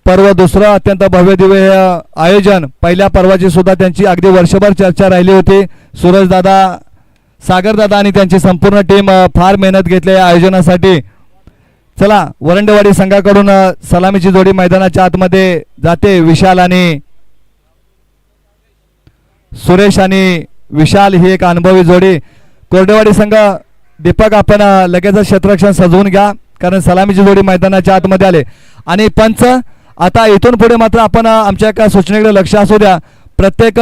पर्व दुसरं अत्यंत भव्य दिव्य हे आयोजन पहिल्या पर्वाची सुद्धा त्यांची अगदी वर्षभर चर्चा राहिली होती. सूरज दादा, सागर दादा आणि त्यांची संपूर्ण टीम फार मेहनत घेतली या आयोजनासाठी. चला वरंडेवाडी संघाकडून सलामीची जोडी मैदानाच्या आतमध्ये जाते. विशाल आणि सुरेश आणि विशाल ही एक अनुभवी जोडी. कोरडेवाडी संघ दीपक आपण लगेच क्षेत्ररक्षण सजवून घ्या कारण सलामीची जोडी मैदानाच्या आतमध्ये आले. आणि पंच आता इथून पुढे मात्र आपण आमच्या एका सूचनेकडे लक्ष असू द्या. प्रत्येक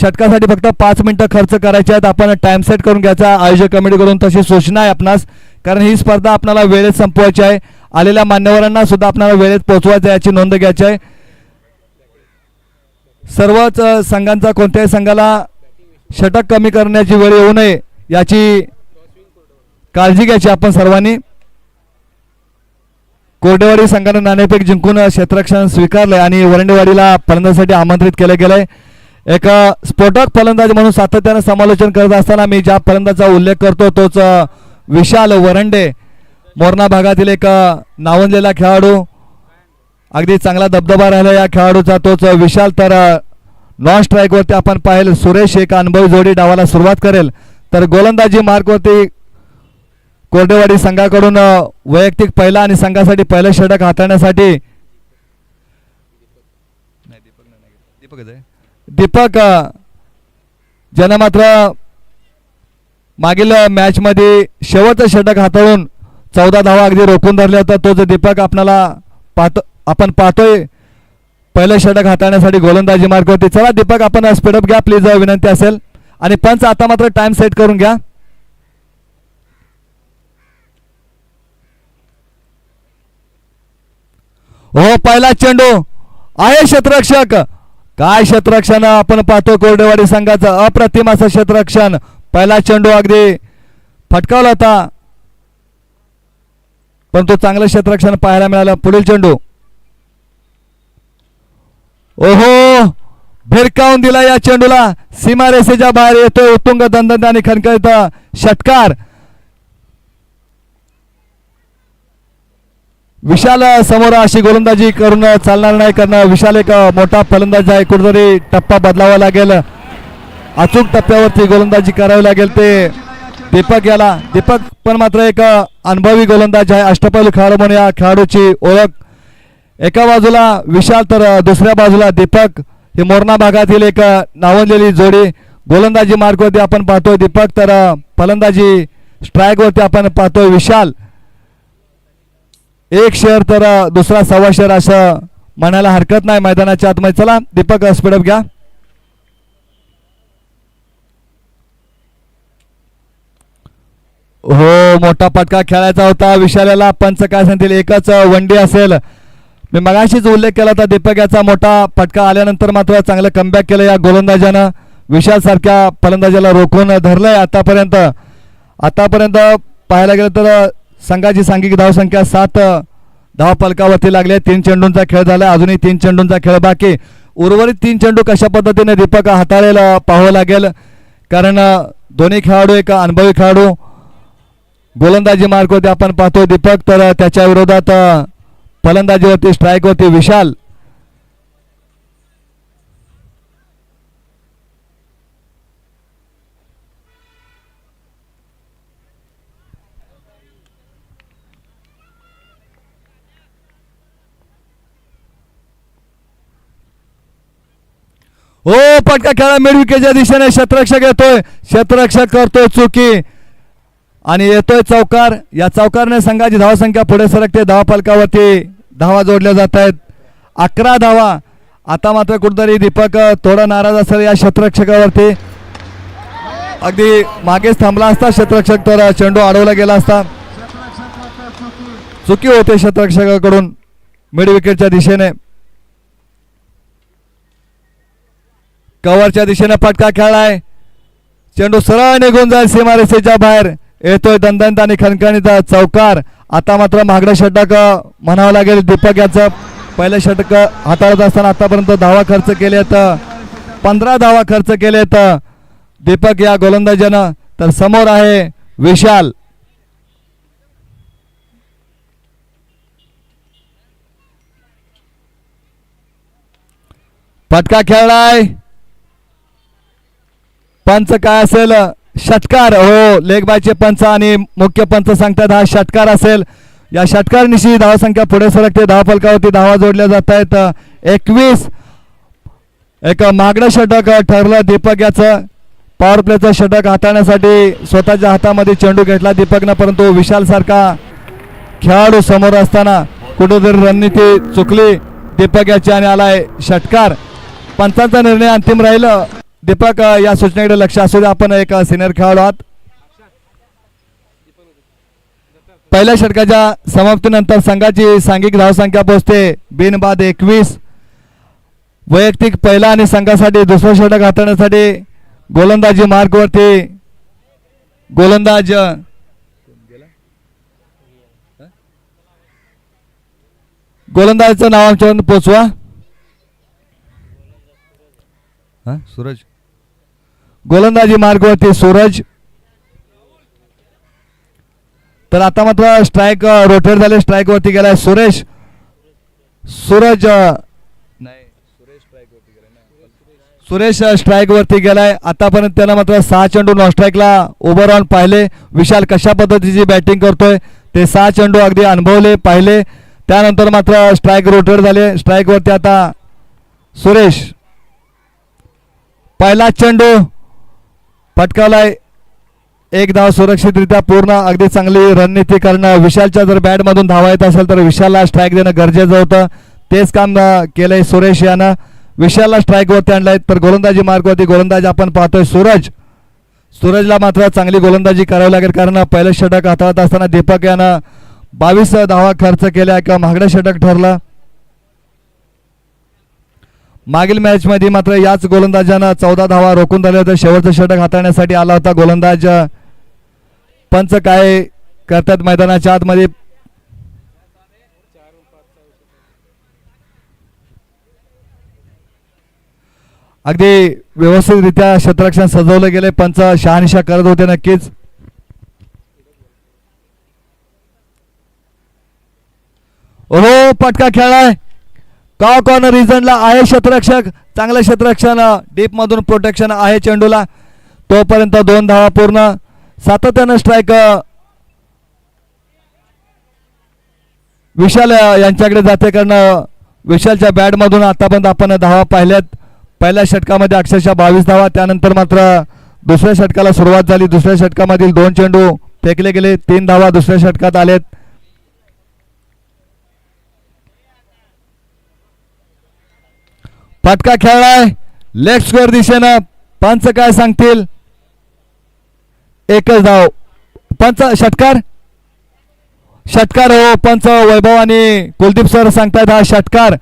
षटकासाठी फक्त 5 मिनिटं खर्च करायचे आहेत. आपण टाइम सेट करून घ्यायचा आयोजक कमिटीकडून तशी सूचना आहे आपणास कारण ही स्पर्धा आपल्याला वेळेत संपवायची आहे. आलेल्या मान्यवरांना सुद्धा आपल्याला वेळेत पोहोचवायचं याची नोंद घ्यायची आहे. सर्वच संघांचा कोणत्याही संघाला षटक कमी करण्याची वेळ येऊ नये याची काळजी घ्यायची आपण सर्वांनी. कोरडेवाडी संघाने नाणेफेक जिंकून क्षेत्ररक्षण स्वीकारले आणि वरंडेवाडीला फलंदाजीसाठी आमंत्रित केले गेले. एक स्फोटक फलंदाज म्हणून सातत्याने समालोचन करत असताना मी ज्या फलंदाजाचा उल्लेख करतो तोच विशाल वरंडे, मोरणा भागातील एक नावंजलेला खेळाडू. अगदी चांगला दबदबा राहिला या खेळाडूचा तोच विशाल. तर नॉन स्ट्राईकवरती आपण पाहिलं सुरेश एक अनुभवी जोडी डावाला सुरुवात करेल. तर गोलंदाजी मार्कवरती कोरडेवाडी संघाकडून वैयक्तिक पहिला आणि संघासाठी पहिलं षटक हाताळण्यासाठी दीपक ज्यानं मात्र मागील मॅच मध्ये शेवटचं षटक हाताळून 14 धावा अगदी रोखून धरल्या होत्या तोच दीपक आपण पाहतोय पहिलं षटक हाताळण्यासाठी गोलंदाजी मार्कवरती. चला दीपक आपण स्पीडअप घ्या प्लीज विनंती असेल. आणि पंच आता मात्र टाइम सेट करून घ्या. हो पहिला चेंडू आहे क्षेत्ररक्षक. काय क्षेत्ररक्षण आपण पाहतो कोरडेवाडी संघाचं अप्रतिम असं क्षेत्ररक्षण. पहिला चेंडू अगदी फटकावला होता परंतु चांगलं क्षेत्ररक्षण पाहायला मिळालं. पुढील चेंडू ओहो भिरकावून दिला या चेंडूला. सीमारेषेच्या बाहेर येतोय उत्तुंग दणदणीत आणि खणखणीत षटकार. विशाल समोर अशी गोलंदाजी करून चालणार नाही कारण विशाल एक मोठा फलंदाज आहे. कुठेतरी टप्पा बदलावा लागेल. अचूक टप्प्यावरती गोलंदाजी करावी लागेल ते दीपक याला. दीपक पण मात्र एक अनुभवी गोलंदाज आहे. अष्टपैलू खेळाडू म्हणून या खेळाडूची ओळख. एका बाजूला विशाल तर दुसऱ्या बाजूला दीपक. ही मोरणा भागातील एक नावंजलेली जोडी. गोलंदाजी मार्कवरती आपण पाहतोय दीपक तर फलंदाजी स्ट्राईकवरती आपण पाहतोय विशाल. एक शेअर तर दुसरा सव्वा शेअर असं म्हणायला हरकत नाही मैदानाच्या आतमध्ये. चला दीपक स्पीडअप घ्या. हो मोठा फटका खेळायचा होता विशालाला. पंच काय सांगतील एकच वनडे असेल. मी मगाशीच उल्लेख केला होता दीपक याचा मोठा फटका आल्यानंतर मात्र चांगलं कमबॅक केलं या गोलंदाजानं. विशाल सारख्या फलंदाजाला रोखून धरलंय आतापर्यंत. पाहायला गेलं तर संघाची सांघिक धावसंख्या 7 धाव फलकावरती लागले. 3 चेंडूंचा खेळ झाला. अजूनही 3 चेंडूंचा खेळ बाकी. उर्वरित 3 चेंडू कशा पद्धतीने दीपक हाताळेल पाहावं लागेल कारण दोन्ही खेळाडू एक अनुभवी खेळाडू. गोलंदाजी मार्कवरती आपण पाहतो दीपक तर त्याच्या विरोधात फलंदाजीवरती स्ट्राईकवरती विशाल. हो फटका खेळा मिडविकेच्या दिशेने क्षेत्ररक्षक येतोय. क्षेत्ररक्षक करतोय चुकी आणि येतोय चौकार. या चौकारने संघाची धावसंख्या पुढे सरकते. धावा फलकावरती धावा जोडल्या जात आहेत. 11 धावा. आता मात्र कुठेतरी दीपक थोडा नाराज असेल या क्षेत्ररक्षकावरती. अगदी मागेच थांबला असता क्षेत्ररक्षक तर चेंडू अडवला गेला असता. चुकी होते क्षेत्ररक्षकाकडून मिड विकेटच्या दिशेने. कव्हरच्या दिशेने फटका खेळलाय. चेंडू सरळ निघून जाईल सीमारेषेच्या बाहेर. येतोय दणदणीत आणि खणखणीत चौकार. आता मात्र महागडं षटक म्हणावं लागेल दीपक याचं. पहिलं षटक हाताळत असताना आतापर्यंत धावा खर्च केलेत. 15 धावा खर्च केलेत दीपक या गोलंदाजानं. तर समोर आहे विशाल. फटका खेळलाय. पंच काय असेल? षटकार. हो, लेग बायचे पंच आणि मुख्य पंच सांगतात हा षटकार असेल. या षटकारनिशी धावसंख्या पुढे सरकते. धावफलकावरती धावा जोडल्या जात आहेत. 21. एक मागणं षटक ठरलं दीपक याचं. पॉवर प्लेचं षटक हाताळण्यासाठी स्वतःच्या हातामध्ये चेंडू घेतला दीपकनं, परंतु विशाल सारखा खेळाडू समोर असताना कुठेतरी रणनीती चुकली दीपक याची आणि आलाय षटकार. पंचांचा निर्णय अंतिम राहील. दीपक या सूचनेकडे लक्ष असू द्या. आपण एक सिनियर खेळाडू आहात. पहिल्या षटकाच्या समाप्तीनंतर संघाची सांघिक धावसंख्या पोहोचते बिनबाद 21. वैयक्तिक पहिला आणि संघासाठी दुसरं षटक हाताळण्यासाठी गोलंदाजी मार्गवरती गोलंदाज गोलंदाजाचं नाव आमच्यापर्यंत पोचवा. सूरज. गोलंदाजी मार्गवरती सूरज. तर आता मात्र स्ट्राईक रोटेट झाले. स्ट्राईक वरती गेलाय सुरेश. सूरज नाही, सुरेश स्ट्राईक वरती गेलाय. आतापर्यंत त्याला मात्र 6 चेंडू नॉन स्ट्राईकला उभं राहून पाहिले. विशाल कशा पद्धतीची बॅटिंग करतोय ते 6 चेंडू अगदी अनुभवले पाहिले. त्यानंतर मात्र स्ट्राईक रोटेट झाले. स्ट्राईक वरती आता सुरेश. पहिला चेंडू पटकावलाय. एक धाव सुरक्षितरित्या पूर्ण. अगदी चांगली रणनीती करणं. विशालच्या जर बॅटमधून धावा येत असेल तर विशालला स्ट्राईक देणं गरजेचं होतं. तेच काम केलंय सुरेश यानं. विशालला स्ट्राईक वरती आणलाय. तर गोलंदाजी मार्गवरती गोलंदाज आपण पाहतोय सूरज. सूरजला मात्र चांगली गोलंदाजी करावी लागेल, कारण पहिलं षटक हाताळत असताना दीपक यानं 22 धावा खर्च केल्या. किंवा महागडं षटक ठरलं. मागील मॅच मध्ये मात्र याच गोलंदाजानं 14 धावा रोखून दिल्या होत्या. शेवटचं षटक हाताळण्यासाठी आला होता गोलंदाज. पंच काय करतात मैदानाच्या आतमध्ये? अगदी व्यवस्थितरित्या क्षेत्ररक्षण सजवलं गेले. पंच शहानिशा करत होते नक्कीच. ओहो, पटका खेळलाय. का कॉर्नर रिजनला आहे क्षेत्ररक्षक. चांगलं क्षेत्ररक्षण. डीप मधून प्रोटेक्शन आहे चेंडूला. तोपर्यंत 2 धावा पूर्ण. सातत्यानं स्ट्राईक विशाल यांच्याकडे जाते, कारण विशालच्या बॅट मधून आतापर्यंत आपण धावा पाहिल्यात. पहिल्या षटकामध्ये अक्षरशः 22 धावा. त्यानंतर मात्र दुसऱ्या षटकाला सुरुवात झाली. दुसऱ्या षटकामधील 2 चेंडू फेकले गेले. 3 धावा दुसऱ्या षटकात आलेत. फटका खेळलाय लेग स्क्वेअर दिशेनं. पंच काय सांगतील? एकच धाव. पंच षटकार. षटकार हो. पंच वैभव आणि कुलदीप सर सांगतायत हा षटकार.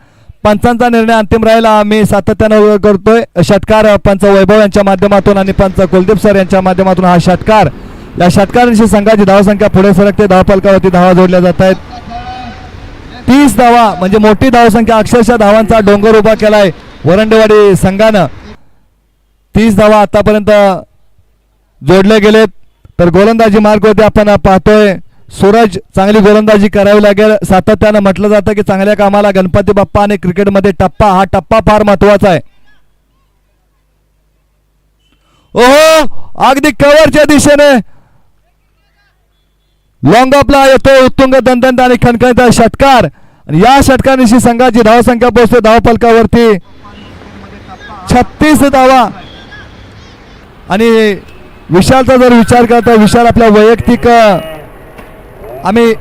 पंचांचा निर्णय अंतिम राहील. आम्ही सातत्यानं करतोय षटकार. पंच वैभव यांच्या माध्यमातून आणि पंच कुलदीप सर यांच्या माध्यमातून हा षटकार. या षटकारांशी संघाची धावसंख्या पुढे सरकते. धावफलकावरती धावा जोडल्या जात आहेत. 30 धावा म्हणजे मोठी धावसंख्या. अक्षरशः धावांचा डोंगर उभा केलाय वरंडेवाडी संघानं. 30 धावा आतापर्यंत जोडले गेलेत. तर गोलंदाजी मार्गवरती आपण पाहतोय सूरज. चांगली गोलंदाजी करावी लागेल. सातत्यानं म्हटलं जातं की चांगल्या कामाला गणपती बाप्पा आणि क्रिकेटमध्ये टप्पा, हा टप्पा फार महत्वाचा आहे. ओहो, अगदी कव्हरच्या दिशेने लॉंग ऑफला येतो उत्तुंग दणदणीत आणि खणखणीत षटकार. या षटकारांशी संघाची धावसंख्या पोहोचते धावफलकावरती 36 धावा. आणि विशालचा जर विचार करता, विशाल आपल्या वैयक्तिक आम्ही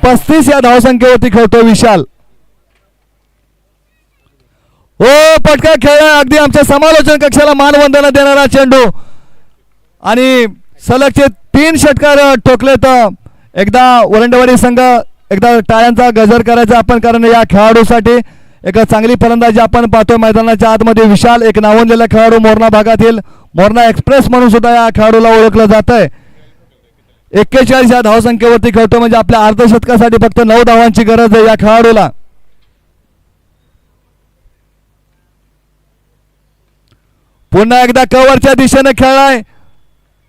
35 या धावसंख्येवरती खेळतो विशाल. ओ, पटका खेळला. अगदी आमच्या समालोचन कक्षाला मानवंदना देणारा चेंडू. आणि सलगचे 3 षटकार ठोकले. तर एकदा वरंडेवाडी संघ एकदा टाळ्यांचा गजर करायचा आपण, कारण या खेळाडूसाठी एक चांगली फलंदाजी आपण पाहतोय मैदानाच्या आतमध्ये. विशाल एक नावंजलेला खेळाडू मोरणा भागातील. मोरणा एक्सप्रेस म्हणून सुद्धा या खेळाडूला ओळखलं जात आहे. 41 या धावसंख्येवरती खेळतो, म्हणजे आपल्या अर्धशतकासाठी फक्त 9 धावांची गरज आहे या खेळाडूला. पुन्हा एकदा कव्हरच्या दिशेने खेळलाय.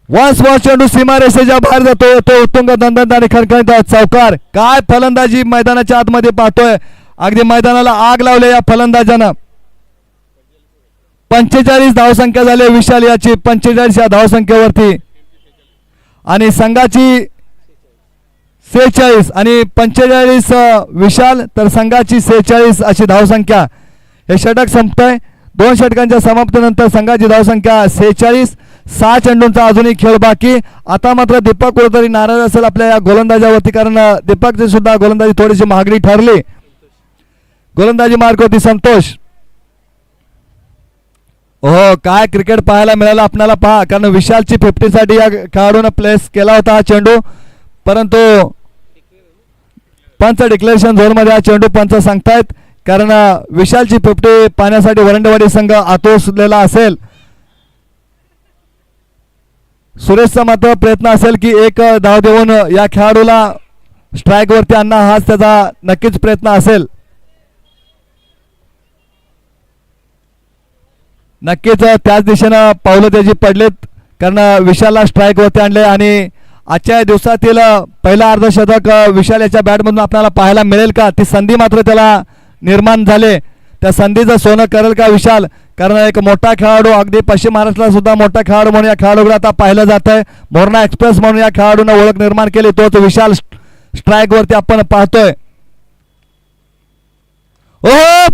वन्स मोर चेंडू सीमारेषेच्या बाहेर जातो. तो उत्तुंग दणदणीत आणि खणखणीत चौकार. काय फलंदाजी मैदानाच्या आतमध्ये पाहतोय. अगदी मैदानाला आग लावले या फलंदाजानं. 45 धावसंख्या झाली विशाल याची 45 या धावसंख्येवरती आणि संघाची 46 आणि 45 विशाल तर संघाची 46 अशी धावसंख्या. हे षटक संपतंय. 2 षटकांच्या समाप्तीनंतर संघाची धावसंख्या 46. 6 चेंडूंचा अजूनही खेळ बाकी. आता मात्र दीपक कुठेतरी नाराज असेल आपल्या या गोलंदाजावरती कारण दीपकची सुद्धा गोलंदाजी थोडीशी महागडी ठरली. गोलंदाजी मार्क होती संतोष. हो काय क्रिकेट पाहायला मिळालं आपल्याला पहा कारण विशालची 50 साठी या खेळाडूने प्लेस केला होता हा चेंडू परंतु पंच डिक्लेरेशन झोन मध्ये हा चेंडू पंच सांगतायत कारण विशालची 50 पाहण्यासाठी वरंडेवाडी संघ आतुरलेला असेल. सुरेशचा मात्र प्रयत्न असेल की एक धाव देऊन या खेळाडूला स्ट्राईक वरती आणणं हाच त्याचा नक्कीच प्रयत्न असेल. नक्कीच त्याच दिशेनं पावलं त्याची पडलेत कारण विशालला स्ट्राईक वरती आणले आणि आजच्या दिवसातील पहिला अर्धशतक विशाल याच्या बॅटमधून आपल्याला पाहायला मिळेल का ती संधी मात्र त्याला निर्माण झाले. त्या संधीचं सोनं करेल का विशाल कारण एक मोठा खेळाडू अगदी पश्चिम महाराष्ट्राला सुद्धा मोठा खेळाडू म्हणून या खेळाडूला आता पाहिलं जात आहे. मोरणा एक्सप्रेस म्हणून या खेळाडूने ओळख निर्माण केली तोच विशाल स्ट्राईक वरती आपण पाहतोय. हो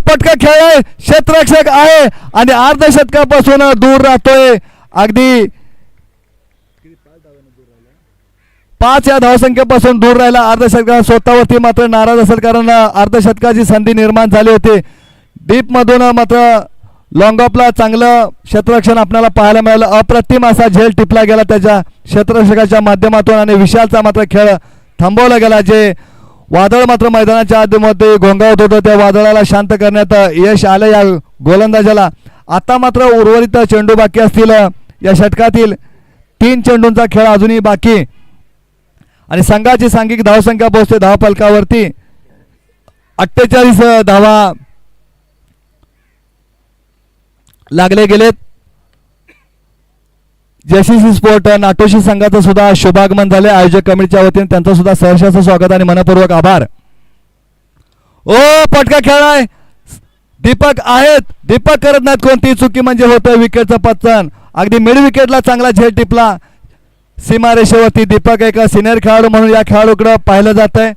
पटका खेळ क्षेत्ररक्षक आहे आणि अर्धशतकापासून दूर राहतोय अगदी 5 या धावसंख्येपासून दूर राहिला. अर्धशतका स्वतःवरती मात्र नाराज असेल कारण अर्धशतकाची संधी निर्माण झाली होती. डीप मधून मात्र लॉंग ऑफला चांगलं क्षेत्ररक्षण आपल्याला पाहायला मिळालं. अप्रतिम असा झेल टिपला गेला त्याच्या क्षेत्ररक्षकाच्या माध्यमातून आणि विशालचा मात्र खेळ थांबवला गेला. जे वादळ मात्र मैदानाच्या आतमध्ये घोंगावत होतं त्या वादळाला शांत करण्यात यश आलं या गोलंदाजाला. आता मात्र उर्वरित चेंडू बाकी असतील या षटकातील 3 चेंडूंचा खेळ अजूनही बाकी आणि संघाची सांघिक धावसंख्या पोहोचते धावफलकावरती 48 धावा लागले गेलेत. जेसीसी स्पोर्ट नाटोशी संघाचं सुद्धा शुभागमन झाले. आयोजक कमिटीच्या वतीने त्यांचं सुद्धा सहर्षाचं स्वागत आणि मनपूर्वक आभार. ओ पटका खेळाय दीपक आहेत. दीपक करत नाहीत कोणती चुकी म्हणजे होतं विकेटचं पतन. अगदी मिड विकेटला चांगला झेल टिपला सीमारेषेवरती. दीपक एक सिनियर खेळाडू म्हणून या खेळाडूकडे पाहिलं जात आहे.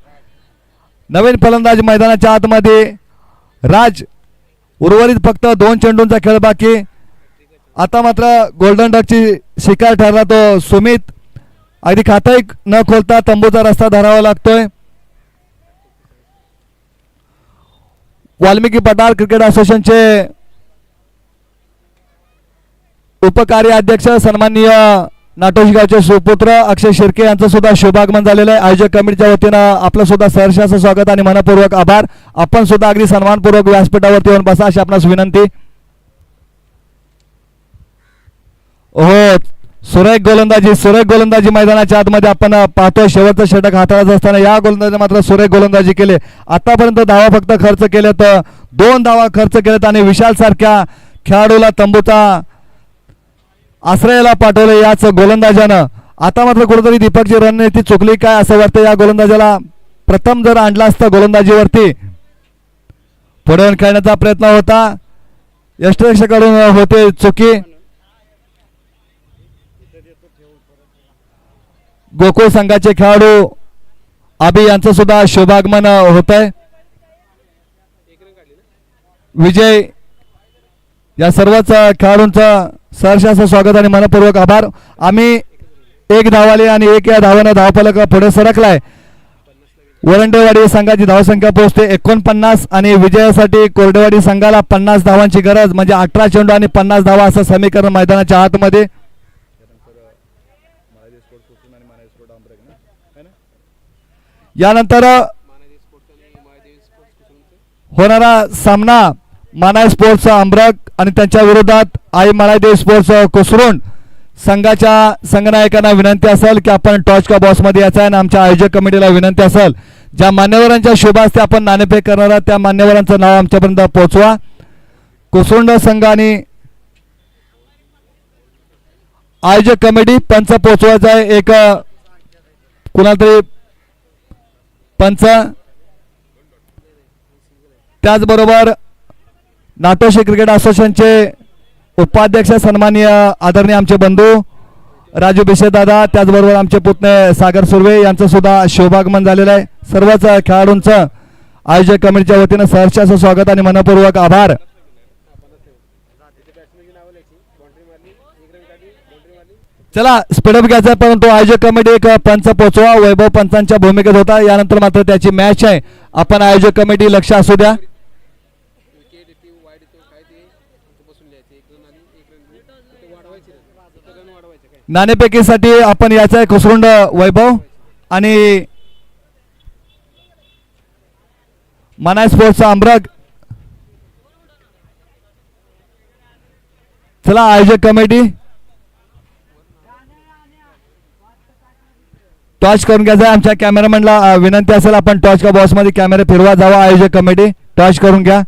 नवीन फलंदाज मैदानाच्या आतमध्ये राज. उर्वरित फक्त 2 चेंडूंचा खेळ बाकी. आता मात्र गोल्डन डकची शिकार ठरला तो सुमित. अगदी खातही न खोलता तंबूचा रस्ता धरावा लागतोय. वाल्मिकी पठार क्रिकेट असोसिएशनचे उपकार्य अध्यक्ष सन्माननीय नाटोशी गावचे सुपुत्र अक्षय शिर्के यांचं सुद्धा शुभागमन झालेलं आहे. आयोजक कमिटीच्या वतीनं आपलं सुद्धा सहर्षाचं स्वागत आणि मनपूर्वक आभार. आपण सुद्धा अगदी सन्मानपूर्वक व्यासपीठावरती येऊन बसा अशी आपणास विनंती. हो सुरेख गोलंदाजी मैदानाच्या आतमध्ये आपण पाहतोय. शेवटचं षटक हाताळत असताना या गोलंदाजी मात्र सुरेख गोलंदाजी केले. आतापर्यंत धावा फक्त खर्च केलेत 2 धावा खर्च केलेत आणि विशाल सारख्या खेळाडूला तंबूचा आश्रयाला पाठवले याच गोलंदाजानं. आता मात्र कुठेतरी दीपकची रणनीती चुकली काय असं वाटतं. या गोलंदाजाला प्रथम जर आणला असता गोलंदाजीवरती पुढे येऊन खेळण्याचा प्रयत्न होता. यष्टरक्षकाकडून होते चुकी. गोकुळ संघाचे खेळाडू अभि यांचं सुद्धा शुभागमन होत आहे. विजय या सर्वच खेळाडूंचं सहर्षाचं स्वागत आणि मनपूर्वक आभार. आम्ही 1 धावाले आणि 1 या धावानं धावफलक पुढे सरकलाय. वरंडेवाडी संघाची धावसंख्या पोहोचते 49 आणि विजयासाठी कोरडेवाडी संघाला 50 धावांची गरज म्हणजे 18 चेंडू आणि 50 धावा असं समीकरण मैदानाच्या आतमध्ये. यानंतर होणारा सामना मानाय स्पोर्ट्स अमरक आणि त्यांच्या विरोधात आई मळादेव स्पोर्ट्स कोसरून. संघाच्या संघनायकांना विनंती असेल की आपण टॉच का बॉस मध्ये यायचं आहे आणि आमच्या आयोजक कमिटीला विनंती असेल ज्या मान्यवरांच्या शुभ हस्ते आपण नाणेफेक करणार आहात त्या मान्यवरांचं नाव आमच्यापर्यंत पोहोचवा. कोसरुंड संघ आणि आयोजक कमिटी पंच पोहोचवायचं आहे. एक कुणाला तरी पंच. त्याचबरोबर नाटोशी क्रिकेट असोसिएशनचे उपाध्यक्ष सन्माननीय आदरणीय आमचे बंधू राजू बिशे दादा, त्याचबरोबर आमचे पुतणे सागर सुर्वे यांचं सुद्धा शुभागमन झालेलं आहे. सर्वच खेळाडूंचं आयोजक कमिटीच्या वतीनं सहर्ष असं स्वागत आणि मनपूर्वक आभार. चला स्पीडअप घ्यायचा, परंतु आयोजक कमिटी एक पंच पोचवा. वैभव पंचांच्या भूमिकेत होता, यानंतर मात्र त्याची मॅच आहे. आपण आयोजक कमिटी लक्ष असू द्या. नाणेफेकीसाठी आपण याचा आहे खुसरुंड वैभव आणि मनाय स्पोर्ट्सचा अमरक. चला आयोजक कमिटी टॉर्च करून घ्यायचा. आमच्या कॅमेरामॅनला विनंती असेल, आपण टॉर्च का बॉक्स मध्ये कॅमेरा फिरवा जावा. आयोजक कमिटी टॉर्च करून घ्या.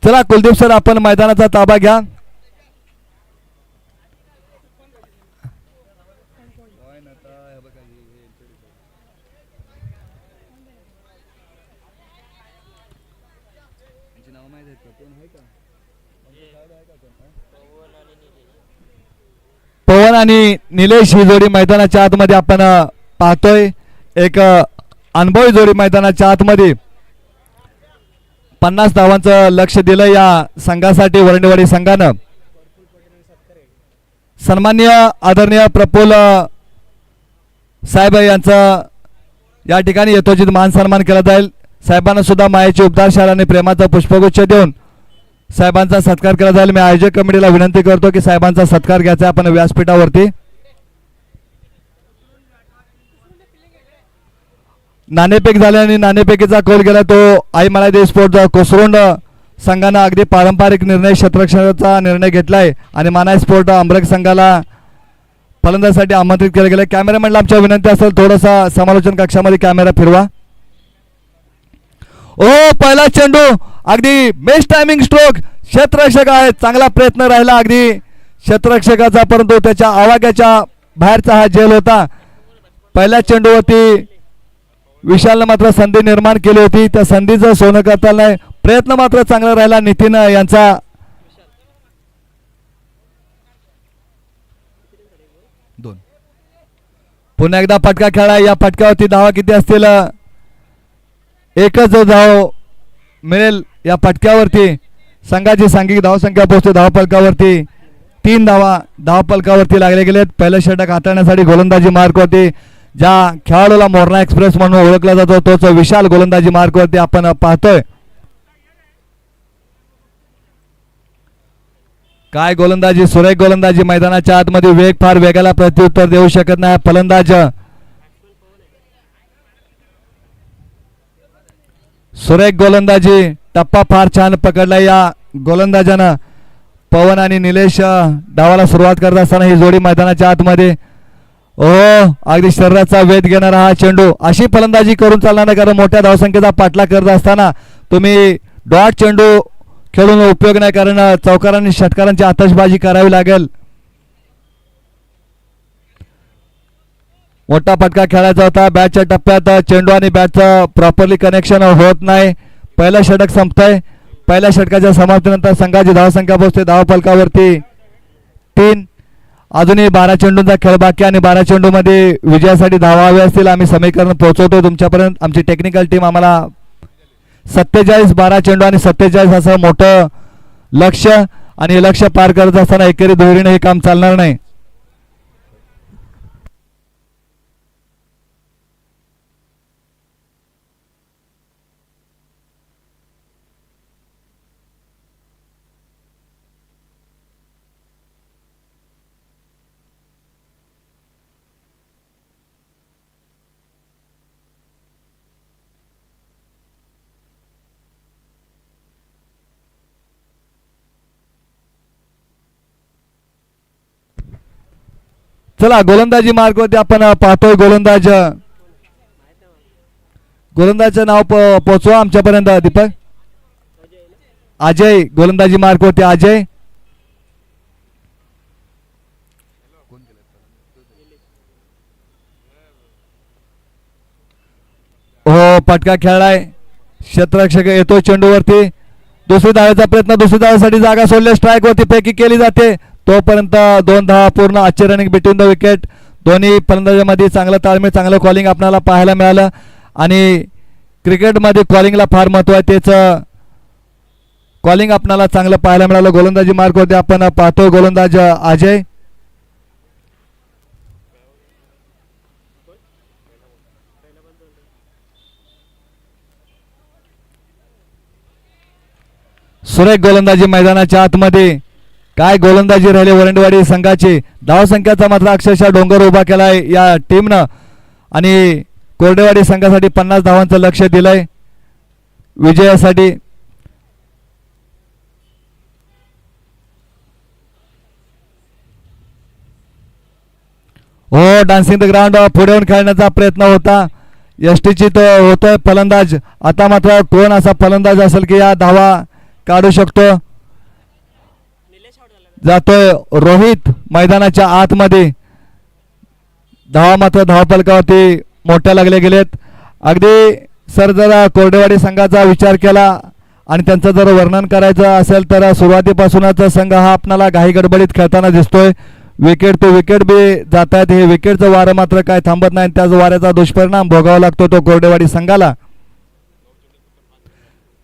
चला कुलदीप सर, आपण मैदानाचा ताबा घ्या. पवन आणि निलेश ही जोडी मैदानाच्या आतमध्ये आपण पाहतोय. एक अनुभवी जोडी मैदानाच्या आतमध्ये 50 धावांचं लक्ष दिलं या संघासाठी वरंडेवाडी संघानं. सन्माननीय आदरणीय प्रफुल्ल साहेब यांचं या ठिकाणी यथोचित मान सन्मान केला जाईल. साहेबांना सुद्धा मायेची उपदार शाल आणि प्रेमाचा पुष्पगुच्छ देऊन साहेबांचा सत्कार केला जाईल. मी आयोजक कमिटीला विनंती करतो की साहेबांचा सत्कार घ्यायचा आपण व्यासपीठावरती. नाणेफेक झाले आणि नाणेफेकीचा कौल गेला तो आई मलादी स्पोर्ट कोसरोंड संघानं अगदी पारंपरिक निर्णय क्षेत्ररक्षणाचा निर्णय घेतलाय आणि मानाय स्पोर्ट अमरक संघाला फलंदाजीसाठी आमंत्रित केलं गेलं. कॅमेरामॅनला आमच्या विनंती असेल थोडासा समालोचन कक्षामध्ये कॅमेरा फिरवा. ओ पहिला चेंडू अगदी बेस्ट टायमिंग स्ट्रोक. क्षेत्ररक्षक आहे, चांगला प्रयत्न राहिला अगदी क्षेत्ररक्षकाचा, परंतु त्याच्या आवाक्याच्या बाहेरचा हा झेल होता. पहिल्या चेंडूवरती विशालने मात्र संधी निर्माण केली होती, त्या संधीचं सोनं करता नाही. प्रयत्न मात्र चांगला राहिला नितीन यांचा. दोन पुन्हा एकदा फटका खेळा. या फटक्यावरती धावा किती असतील? एकच धाव मिळेल या फटक्यावरती. संघाची सांघिक धावसंख्या पोहोचते धावफलकावरती 3 धावा धावफलकावरती लागले गेलेत. पहिलं षटक हाताळण्यासाठी गोलंदाजी मार्कवरती ज्या खेळाडूला मोरणा एक्सप्रेस म्हणून ओळखला जातो तोच विशाल गोलंदाजी मार्कवरती आपण पाहतोय. काय गोलंदाजी, सुरेख गोलंदाजी. मैदानाच्या आतमध्ये वेग, फार वेगाला प्रत्युत्तर देऊ शकत नाही फलंदाज. सुरेख गोलंदाजी, टप्पा फार छान पकडला या गोलंदाजानं. पवन आणि निलेश डावाला सुरुवात करत असताना ही जोडी मैदानाच्या आतमध्ये. अगदी शरीराचा वेध घेणारा हा चेंडू. अशी फलंदाजी करून चालणार नाही, कारण मोठ्या धावसंख्येचा पाठलाग करत असताना तुम्ही डॉट चेंडू खेळून उपयोग नाही, कारण चौकारांनी षटकारांची आतषबाजी करावी लागेल. मोठा फटका खेळायचा होता. बॅटच्या टप्प्यात चेंडू आणि बॅटचं प्रॉपरली कनेक्शन होत नाही. पहिलं षटक संपतंय. पहिल्या षटकाच्या समाप्तीनंतर संघाची धावसंख्या पोहोचते धावफलकावरती 3. अजूनही 12 चेंडूंचा खेळ बाकी आणि 12 चेंडूमध्ये विजयासाठी धावा हवे असतील. आम्ही समीकरण पोहोचवतो तुमच्यापर्यंत. आमची टेक्निकल टीम आम्हाला 47 12 चेंडू आणि 47 असं मोठं लक्ष, आणि हे लक्ष पार करत असताना एकेरी दुहेरीने हे काम चालणार नाही. चला गोलंदाजी मार्गवरती आपण पाहतोय. गोलंदाजचं नाव पोचवा आमच्यापर्यंत. दीपक अजय गोलंदाजी मार्गवरती. अजय हो फटका खेळलाय. क्षेत्ररक्षक येतो चेंडूवरती. दुसरी धावेचा प्रयत्न, दुसरी धावेसाठी जागा सोडली, स्ट्राईक वरती पैकी केली जाते. तोपर्यंत 2 धावा पूर्ण. आजचे रनिंग बिटवीन द विकेट. दोन्ही फलंदाजांमध्ये चांगलं ताळमेळ, चांगलं कॉलिंग आपल्याला पाहायला मिळालं. आणि क्रिकेटमध्ये कॉलिंगला फार महत्त्व आहे. तेच कॉलिंग आपल्याला चांगलं पाहायला मिळालं. गोलंदाजी मार्कवरती आपण पाहतो गोलंदाज अजय. सुरेख गोलंदाजी मैदानाच्या आतमध्ये. काय गोलंदाजी राहिली वरंडवाडी संघाची. धावसंख्याचा मात्र अक्षरशः डोंगर उभा केलाय या टीमनं. आणि कोरडेवाडी संघासाठी 50 धावांचं लक्ष दिलंय विजयासाठी. हो, डान्सिंग द ग्राउंड पुढे येऊन खेळण्याचा प्रयत्न होता एसटीची. तो होतोय फलंदाज. आता मात्र कोण असा फलंदाज असेल की या धावा काढू शकतो. जातोय रोहित मैदानाच्या आतमध्ये. धावा मात्र धावफलकावरती मोठ्या लागले गेलेत. अगदी सर जर कोरडेवाडी संघाचा विचार केला आणि त्यांचं जर वर्णन करायचं असेल तर सुरुवातीपासूनच संघ हा आपणाला घाई गडबडीत खेळताना दिसतोय. विकेट तो विकेट बी जात आहेत. हे विकेटचं वारं मात्र काय थांबत नाही. त्याच वाऱ्याचा दुष्परिणाम भोगावा लागतो तो कोरडेवाडी संघाला.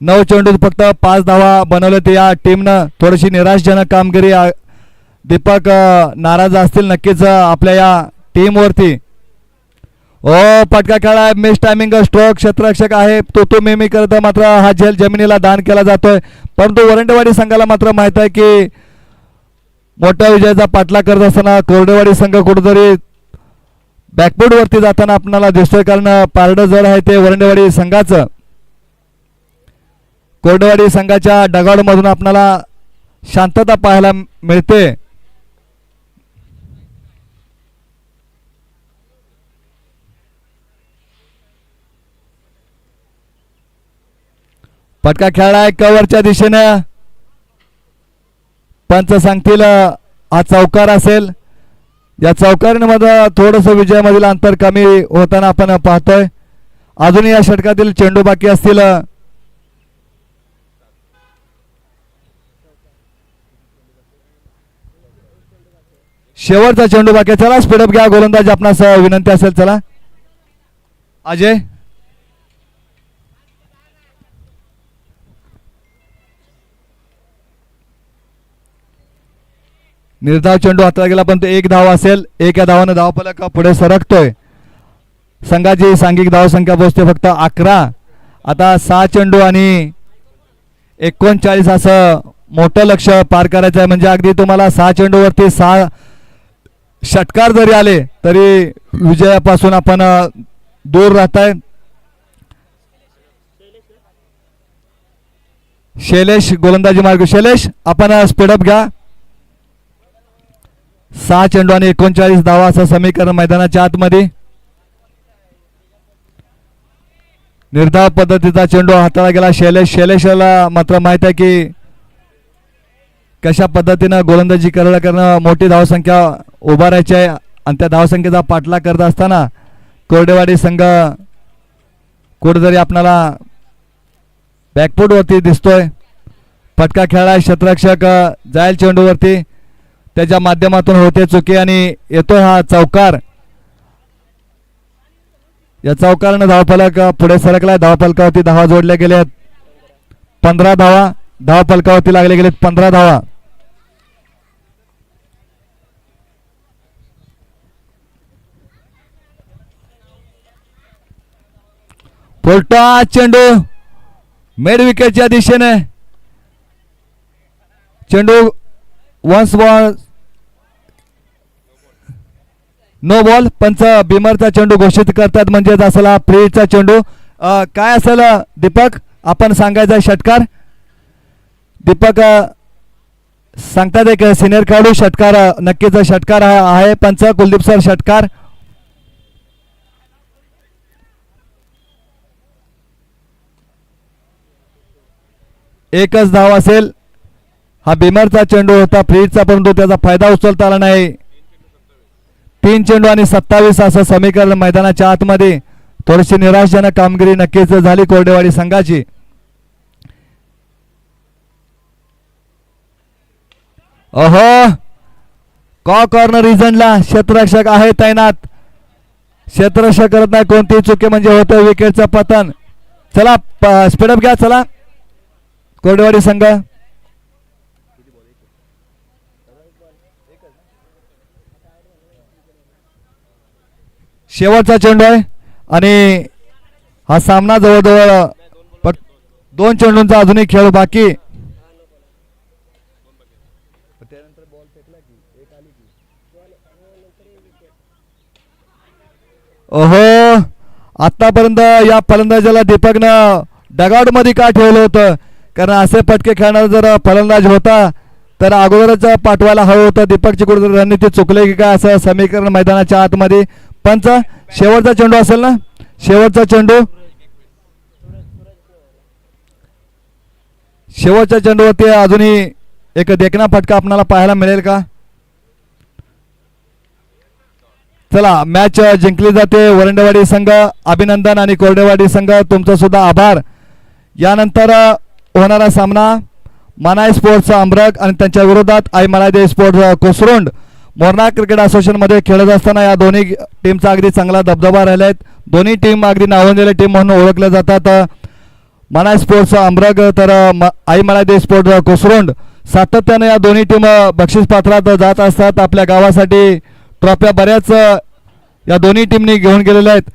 9 चेंडूत फक्त 5 धावा बनवल्यात या टीमनं. थोडीशी निराशजनक कामगिरी. दीपक नाराज असतील नक्कीच आपल्या या टीमवरती. ओ, पटका खेळा, मिस टायमिंग स्ट्रोक. क्षेत्ररक्षक आहे तो मेमी करत मात्र हा झेल जमिनीला दान केला जातोय. परंतु वरंडवाडी संघाला मात्र माहित आहे की मोठ्या विजयाचा पाठलाग करत असताना कोरडेवाडी संघ कुठेतरी बॅकफूट वरती जाताना आपल्याला दिसतोय. कारण पारडं जड आहे ते वरंडवाडी संघाचं. कोरडेवाडी संघाच्या डगाडमधून आपल्याला शांतता पाहायला मिळते. पटका खेळलाय कव्हरच्या दिशेने. पंच सांगतील हा चौकार असेल. या चौकारीमध्ये थोडस विजयामधील अंतर कमी होताना आपण पाहतोय. अजूनही या षटकातील चेंडू बाकी असतील. शेवटचा चेंडू बाकी. चला स्पीडअप घ्या गोलंदाज आपणास विनंती असेल. चला अजय. निर्धाव चेंडू हाताला गेला पण तो 1 धाव असेल. 1 या धावानं धावफलक पुढे सरकतोय. संघाची सांघिक धावसंख्या पोहोचते फक्त 11. आता 6 चेंडू आणि 39 असं मोठं लक्ष पार करायचं आहे. म्हणजे अगदी तुम्हाला 6 चेंडूवरती 6 षटकार जरी आले तरी विजयापासून आपण दूर राहताय. शैलेश गोलंदाजी मार्ग. शैलेश आपण स्पीडअप घ्या. 6 चेंडू आणि 39 धावा असं समीकरण मैदानाच्या आतमध्ये. निर्धाव पद्धतीचा चेंडू हाताला गेला. शैलेशला मात्र माहित आहे की कशा पद्धतीनं गोलंदाजी करायला करणं मोठी धावसंख्या उभारायची आहे. आणि त्या धावसंख्येचा पाठलाग करत असताना कोरडेवाडी संघ कुठेतरी आपल्याला बॅकफूटवरती दिसतोय. फटका खेळाय क्षेत्ररक्षक जायल चेंडूवरती. त्याच्या माध्यमातून होते चुकी आणि येतोय हा चौकार. या चौकारानं धावफलक पुढे सरकलाय. धावफलकावरती धावा जोडल्या गेल्यात 15 धावा. धावफलकावरती लागले गेलेत 15 धावा. पोलटा चेंडू मिड विकेटच्या दिशेने. चेंडू वन्स बॉल नो बॉल. पंच बिमरचा चेंडू घोषित करतात म्हणजेच असला फ्रीचा चेंडू. काय असेल दीपक आपण सांगायचा षटकार. दीपक सांगतात एक सिनियर खेळाडू षटकार. नक्कीच षटकार आहे. पंच कुलदीप सर षटकार. एकच धाव असेल. हा बिमरचा चेंडू होता फ्रीजचा परंतु त्याचा फायदा उचलता आला नाही. 3 चेंडू आणि 27 असं समीकरण मैदानाच्या आतमध्ये. थोडीशी निराशजनक कामगिरी नक्कीच झाली कोरडेवाडी संघाची. ओहो कॉर्नर रिजनला क्षेत्ररक्षक आहे तैनात. क्षेत्ररक्षक करत नाही कोणतीही चुकी म्हणजे होतं विकेटचं पतन. चला स्पीडअप घ्या चला कोरडेवाडी संघ. शेवटचा चेंडू आहे आणि हा सामना जवळजवळ 2 चेंडूंचा अजूनही खेळ बाकी. ओहो आतापर्यंत या फलंदाजाला दीपकनं डगआउट मध्ये का ठेवलं होतं कारण असे फटके खेळणारा जर फलंदाज होता तर अगोदरच पाठवायला हवं होतं. दीपकची कुठेतरी रणनीती चुकले की काय असं समीकरण मैदानाच्या आतमध्ये. पंच शेवटचा चेंडू असेल ना शेवटचा चेंडूवरती अजूनही एक देखणा फटका आपल्याला पाहायला मिळेल का. चला मॅच जिंकली जाते. वरंडेवाडी संघ अभिनंदन आणि कोरडेवाडी संघ तुमचं सुद्धा आभार. यानंतर होणारा सामना मानाय स्पोर्ट्स अमरक आणि त्यांच्या विरोधात आई मलायदे स्पोर्ट्स कोसरोंड मोरणा क्रिकेट असोसिएशन मध्ये खेळत असताना या दोन्ही टीमचा अगदी चांगला दबदबा राहिला आहे. दोन्ही टीम अगदी नावाजलेल्या टीम म्हणून ओळखल्या जातात. मानाय स्पोर्ट्स अमरक तर आई मलायदे स्पोर्ट्स कोसरोंड सातत्याने या दोन्ही टीम बक्षीस पात्रात जात असतात. आपल्या गावासाठी ट्रॉफ्या बऱ्याच या दोन्ही टीमनी घेऊन गेलेल्या आहेत.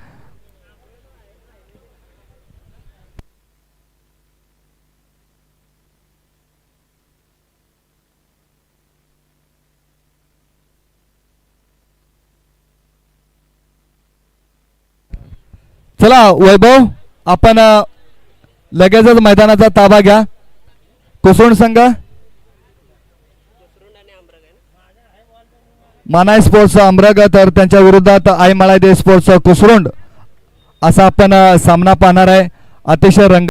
चला वैभव आपण लगेचच मैदानाचा ताबा घ्या. कोसरोंड संघ मानाय स्पोर्ट्स अमरग तर त्यांच्या विरोधात आई मलायदे स्पोर्ट्स कोसरोंड असा आपण सामना पाहणार आहे. अतिशय रंग